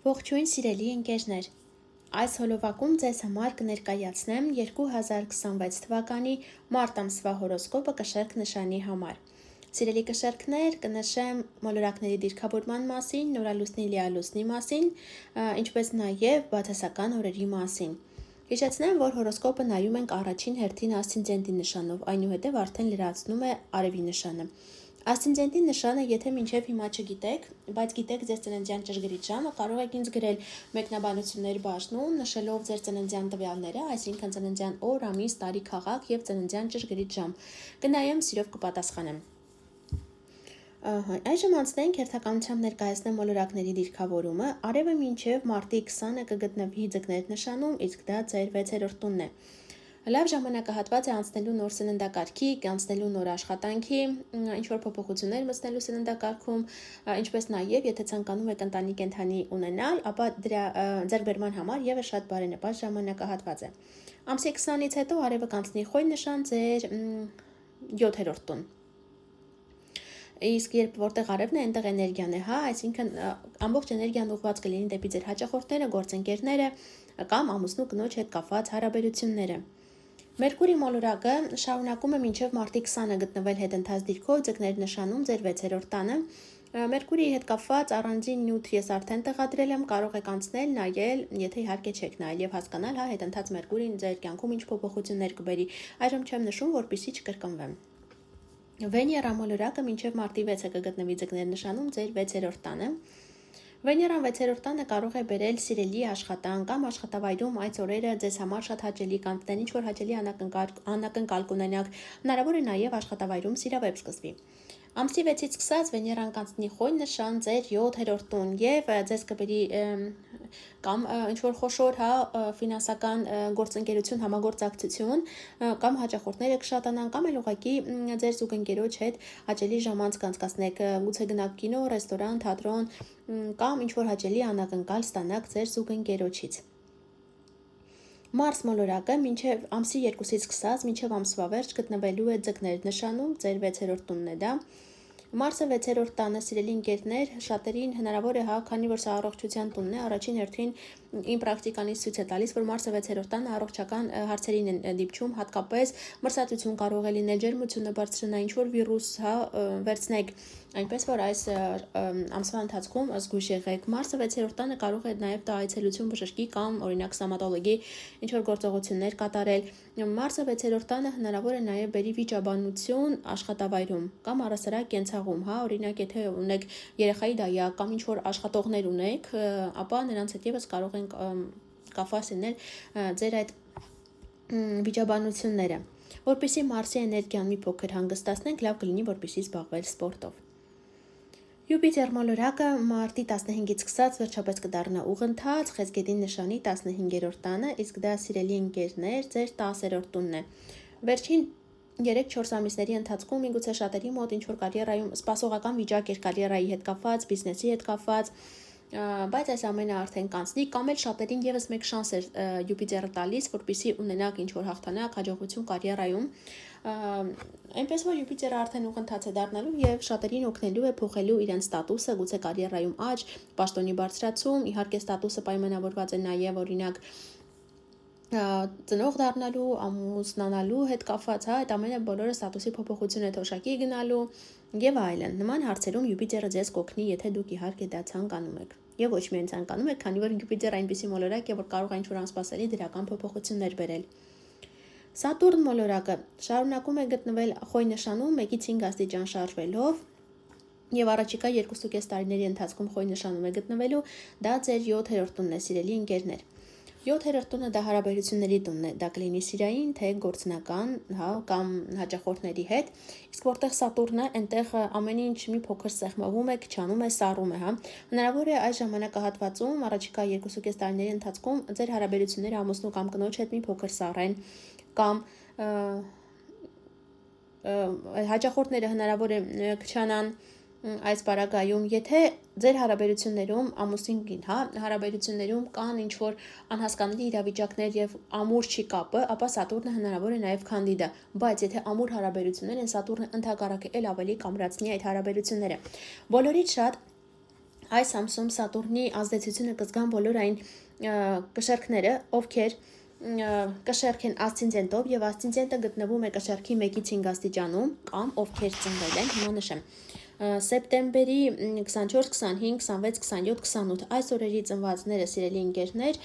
Ողջույն սիրելի ընկերներ, այս հոլովակում ձեզ համար կներկայացնեմ 2026 թվականի մարտ ամսվա հորոսկոպը կշեռք նշանի համար։ Սիրելի կշեռքներ, կնշեմ մոլորակների դիրքավորման մասին, նորալուսնի լիալուսնի մասին, ինչպես նաև բացասական օրերի մասին։ Հիշեցնեմ, որ հորոսկոպը նայում ենք առաջին հերթին ասցենդենտի նշանով, այնուհետև արդեն լրացնում է արևի նշանը։ Ասցենդենտի նշանը, եթե մինչև հիմա չգիտեք, բայց գիտեք ձեր ծննդյան ճշգրիտ ժամը, կարող եք ինձ գրել մեկնաբանությունների բաժնում, նշելով ձեր ծննդյան տվյալները, այսինքն ծննդյան օր, ամիս, տարի, քաղաք եւ ծննդյան ճշգրիտ ժամ։ Կնայեմ, սիրով կպատասխանեմ։ Այժմ անցնենք հերթականությամբ ներկայացնեմ մոլորակների դիրքավորումը։ Արևը մինչև մարտի 20-ը կգտնվի ձկներ նշանում, իսկ դա ձեր 6-րդ տունն է։ Լավ ժամանակահատված է անցնելու նոր սննդակարգի, անցնելու նոր աշխատանքի, ինչ-որ փոփոխություններ մտցնելու սննդակարգում, ինչպես նաև եթե ցանկանում եք ընտանի կենդանի ունենալ, ապա դրա ձեռքբերման համար եւս շատ բարենպաստ ժամանակահատված է։ Ամսի 20-ից հետո արևը կանցնի խոյ նշան ձեր 7-րդ տուն։ Իսկ երբ որտեղ արևն է, այնտեղ էներգիան է, այսինքն ամբողջ էներգիան ուղղված կլինի դեպի ձեր հաճախորդները, գործընկերները կամ ամուսնու կնոջ հետ կապված հարաբերությունները։ Մերկուրի մոլորակը շարունակում է մինչև մարտի 20-ը գտնվել հետընթաց դիրքով ձկներ նշանում ձեր 6-րդ տանը։ Մերկուրիի հետ կապված առանձին նյութ ես արդեն տեղադրել եմ, կարող եք անցնել, նայել, եթե իհարկե չեք նայել եւ հասկանալ, հետընթաց Մերկուրին ձեր կյանքում ինչ փոփոխություններ կբերի։ Այժմ չեմ նշում, որպեսզի չկրկնվեմ։ Վեներա մոլորակը մինչև մարտի 6-ը կգտնվի ձկներ նշանում ձեր 6-րդ տանը։ Վեներան 6-րդ տանը կարող է բերել սիրելի աշխատանք կամ աշխատավայրում այս օրերը ձեզ համար շատ հաճելի կանցնեն, ինչ որ հաճելի անակնկալ կունենաք, հնարավոր է նաև աշխատավայրում սիրավեպ սկսվի։ Ամսի 6-ից սկսած Վեներան կանցնի խոյ նշան ձեր 7-րդ տուն եւ ձեզ կբերի կամ ինչ որ խոշոր ֆինանսական գործընկերություն, համագործակցություն կամ հաճախորդները կշատանան կամ էլ ուղղակի ձեր զուգընկերոջ հետ հաճելի ժամանց կանցկացնեք, գուցե գնաք կինո, ռեստորան, թատրոն կամ ինչ որ հաճելի անակնկալ ստանաք ձեր զուգընկերոջից։ Մարս մոլորակը մինչև ամսի 2-ից սկսած մինչև ամսվա վերջ գտնվելու է ձկներ նշանում, ձեր 6-րդ տունն է դա։ Մարսը 6-րդ տանը, սիրելի ընկերներ, շատերին հնարավոր է, քանի որ սա առողջության տունն է, առաջին հերթին իմ պրակտիկանից ցույց է տալիս, որ Մարսը 6-րդ տանը առողջական հարցերին են դիպչում, հատկապես մրսածություն կարող է լինել, ջերմությունը բարձրանա, ինչ որ վիրուս, վերցնեք, այնպես որ այս ամսվա ընթացքում զգույշ եղեք։ Մարսը 6-րդ տանը կարող է նաև տա այցելություն բժշկի կամ օրինակ ստոմատոլոգի ինչ որ գործողություններ կատարել։ Մարսը 6-րդ տանը հնարավոր է նաև բերի վիճաբանություն աշխատավայրում կամ առասարակ կենցաղում, օրինակ եթե ունեք երեխայի դայակ կամ ինչ որ աշխատողներ ունեք, ապա նրանց հետ եւս կարող են կապված լինել ձեր այդ վիճաբանությունները։ Որպեսզի Մարսի էներգիան մի փոքր հանգստացնենք, լավ կլինի որպեսզի զբաղվել սպորտով։ Յուպիտեր մոլորակը մարտի 15-ից սկսած վերջապես կդառնա ուղընթաց Խեցգետի նշանի 15-րդ տանը, իսկ դա սիրելի ընկերներ, ձեր 10-րդ տունն է։ Վերջին 3-4 ամիսների ընթացքում միգուցե շատերի մոտ ինչ որ կարիերայում սպասողական վիճակ էր կարիերայի հետ կապված, բիզնեսի հետ կապված, բայց այս ամենը արդեն կանցնի կամ էլ շատերին եւս մեկ շանս էր Յուպիտերը տալիս, որպեսզի ունենաք ինչ որ հաղթանակ, հաջողություն կարիերայում։ Այնպես որ Յուպիտերը արդեն ուղընթաց է դառնալու եւ շատերին օգնելու է փոխելու իրենց ստատուսը, գուցե կարիերայում աճ, պաշտոնի բարձրացում, իհարկե ստատուսը պայմանավորված է նաեւ օրինակ ծնող դառնալու, ամուսնանալու հետ կապված, այդ ամենը բոլորը ստատուսի փոփոխություն է թոշակի գնալու եւ այլն։ Նման հարցերում Յուպիտերը ձեզ կօգնի, եթե դուք իհարկե դա ցանկանում եք։ Եվ ոչ միայն ցանկանում եք, քանի որ Յուպիտերը այնպիսի մոլորակ է, որ կարող է ինչ-որ անսպասելի դրական փոփոխություններ բերել։ Սատուրն մոլորակը շարունակում է գտնվել խոյ նշանում 1-ից 5 աստիճան շարժվելով եւ առաջիկա 2.5 տարիների ընթացքում խոյ նշանում է գտնվելու, դա ձեր 7-րդ տունն է, սիրելի ընկերներ։ 7-րդ տունը դա հարաբերությունների տունն է, դա կլինի սիրային, թե գործնական, կամ հաճախորդների հետ, իսկ որտեղ Սատուրնը, այնտեղ ամեն ինչ մի փոքր սեղմվում է, քչանում է, սառում է, Հնարավոր է այս ժամանակահատվածում առաջիկա 2.5 տարիների ընթացքում ձեր հարաբերությունները ամուսնու կամ կնոջ հետ մի փոքր սառեն, կամ հաճախորդները հնարավոր է քչանան այս պարագայում, եթե ձեր հարաբերություններում ամուսինքին, հարաբերություններում կան ինչ որ անհասկանալի իրավիճակներ եւ ամուր չի կապը, ապա Սատուրնը հնարավոր է նաեւ քանդի դա, բայց եթե ամուր հարաբերություններ են, Սատուրնը ընդհակառակը էլ ավելի կամրացնի այդ հարաբերությունները։ Բոլորից շատ այս ամսում Սատուրնի ազդեցությունը կզգան բոլոր այն կշեռքները, ովքեր կշեռք են ասցենդենտով եւ ասցենդենտը գտնվում է կշեռքի 1-ից 5 աստիճանում կամ ովքեր ծնվել են, հիմա նշեմ սեպտեմբերի 24, 25, 26, 27, 28 այս օրերի ծնվածները սիրելի ընկերներ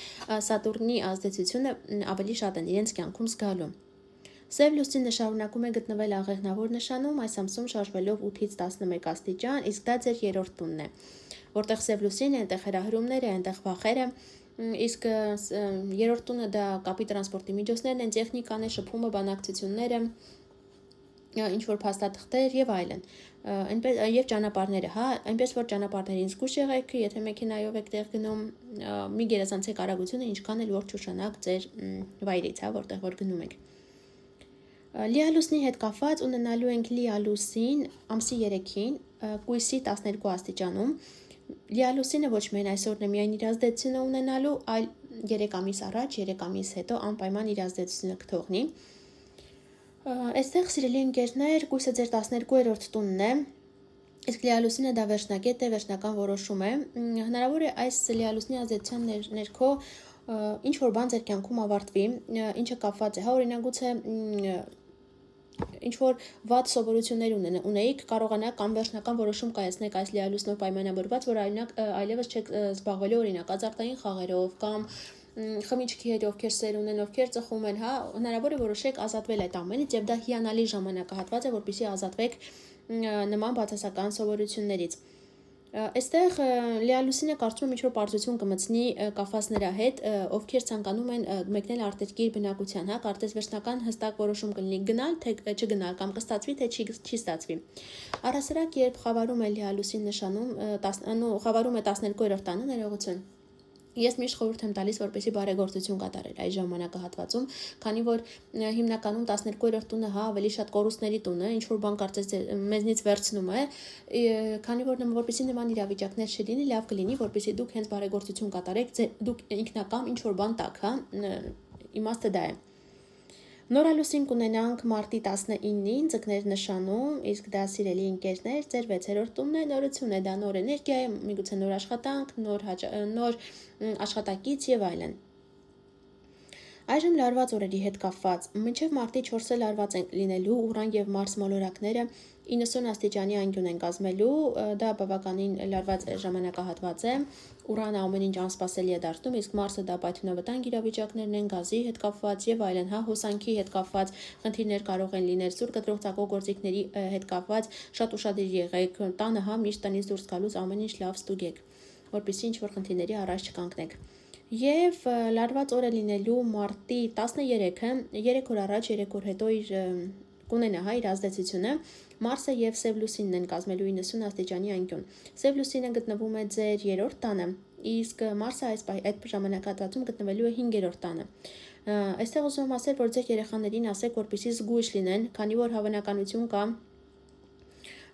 Սատուրնի ազդեցությունը ավելի շատ են իրենց կյանքում զգալու։ Սև լուսինը շարունակում է գտնվել աղեղնավոր նշանում, այս ամսում շարժվելով 8-ից 11 աստիճան, իսկ դա ձեր երրորդ տունն է, որտեղ սև լուսինը, այնտեղ հրահրումները, այնտեղ վախերը, իսկ երրորդ տունը դա կապի տրանսպորտի միջոցներն են, տեխնիկան է, շփումը, բանակցությունները, ինչ որ փաստաթղթեր եւ այլն, եւ ճանապարհները, հա, այնպես որ ճանապարհներին զգուշ եղեք, եթե մեքենայով եք տեղ գնում, մի գերազանցեք արագությունը, ինչքան էլ որ չուշանաք ձեր վայրից, հա, որտեղ որ գնում եք։ Լիալուսնի հետ կապված ունենալու ենք լիալուսին ամսի 3-ին, կույսի 12 աստիճանում։ Լիալուսինը ոչ միայն այսօրն է միայն իր ազդեցությունը ունենալու, այլ 3 ամիս առաջ, 3 ամիս հետո անպայման իր ազդեցությունը կթողնի։ Այստեղ սիրելի ընկերներ, կույսը ձեր 12-րդ տունն է, իսկ լիալուսինը դա վերջնակետ է, վերջնական որոշում է։ Հնարավոր է այս լիալուսնի ազդեցության ներքո ինչ որ բան ձեր կյանքում ավարտվի, ինչը կապված է, հա, օրինակ գուցե ինչ որ վատ սովորություններ ունեիք, կարողանաք կամ վերջնական որոշում կայացնեք այս լիալուսնով պայմանավորված, որ այլևս չեք զբաղվելու օրինակ ազարտային խաղերով կամ խմիչքի հետ, ովքեր սեր ունեն, ովքեր ծխում են, հա, հնարավոր է որոշեք ազատվել այդ ամենից եւ դա հիանալի ժամանակահատված է, որպեսզի ազատվեք նման բացասական սովորություններից։ Այստեղ լիալուսինը կարծում եմ ինչ-որ պարզություն կմտցնի կապված նրա հետ, ովքեր ցանկանում են մեկնել արտերկիր բնակության, հա, կարծես վերջնական հստակ որոշում կլինի գնալ, թե չգնալ կամ կստացվի, թե չի ստացվի։ Առհասարակ, երբ խավարում է լիալուսին նշանում, խավարում է 12-րդ տանը, ներողություն։ Ես միշտ խորհուրդ եմ տալիս, որպեսզի բարեգործություն կատարել այս ժամանակահատվածում, քանի որ հիմնականում 12-րդ տունը, հա, ավելի շատ կորուստների տուն է, ինչ որ բան կարծես մեզնից վերցնում է, քանի որ որպեսզի նման իրավիճակներ չլինի, լավ կլինի, որպեսզի դուք հենց բարեգործություն կատարեք, դուք ինքնակամ ինչ որ բան տաք, հա, իմաստը դա է։ Նորալուսին կունենանք մարտի 19-ին ձկներ նշանում, իսկ դա սիրելի ընկերներ, ձեր 6-րդ տունն է, նորություն է, դա նոր էներգիա է, միգուցե նոր աշխատանք, նոր աշխատակից եւ այլն։ Այժմ լարված օրերի հետ կապված, մինչև մարտի 4-ը լարված են լինելու Ուրան եւ Մարս մոլորակները 90 աստիճանի անկյուն են կազմելու, դա բավականին լարված ժամանակահատված է, Ուրանը ամեն ինչ անսպասելի է դարձնում, իսկ Մարսը դա պայթյունավտանգ իրավիճակներն են, գազի հետ կապված եւ այլն, հա, հոսանքի հետ կապված խնդիրներ կարող են լինել, սուր կտրող ցակող գործիքների հետ կապված, շատ ուշադիր եղեք, տանը, հա, միշտ տնից դուրս գալուց ամեն ինչ լավ ստուգեք, որպեսզի ինչ որ խնդիրների առաջ չկանգնեք։ Եվ լարված օրը լինելու մարտի 13-ը 3 օր առաջ, 3 օր հետո իր կունենա, հա, իր ազդեցությունը, Մարսը եւ Սև լուսինն են կազմելու 90 աստիճանի անկյուն։ Սև լուսինը գտնվում է ձեր 3-րդ տանը, իսկ Մարսը այդ ժամանակահատվածում գտնվելու է 5-րդ տանը։ Այստեղ ուզում եմ ասել, որ ձեր երեխաներին ասեք, որպեսզի զգույշ լինեն, քանի որ հավանականություն կա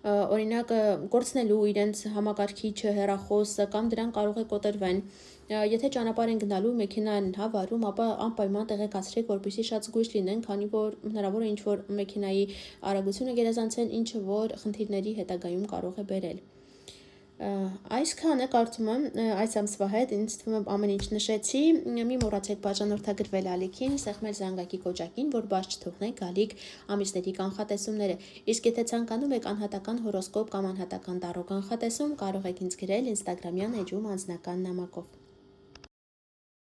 օրինակ կորցնելու իրենց համակարգիչը, հեռախոսը կամ դրան կարող է կոտրվեն։ Եթե ճանապարհ են գնալու, մեքենան հա վարում, ապա անպայման տեղեկացրեք, որպեսզի շատ զգույշ լինեն, քանի որ հնարավոր է ինչ-որ մեքենայի արագությունը գերազանցեն, ինչը որ խնդիրների հետագայում կարող է բերել։ Այսքանը կարծում եմ այս ամսվա հետ ինձ թվում է ամեն ինչ նշեցի, մի մոռացեք բաժանորդագրվել ալիքին, սեղմել զանգակի կոճակին, որ բաց չթողնեք գալիք ամիսների կանխատեսումները, իսկ եթե ցանկանում եք անհատական հորոսկոպ կամ անհատական տարրո կանխատեսում, կարող եք ինձ գրել Instagram-յան էջում անձնական նամակով։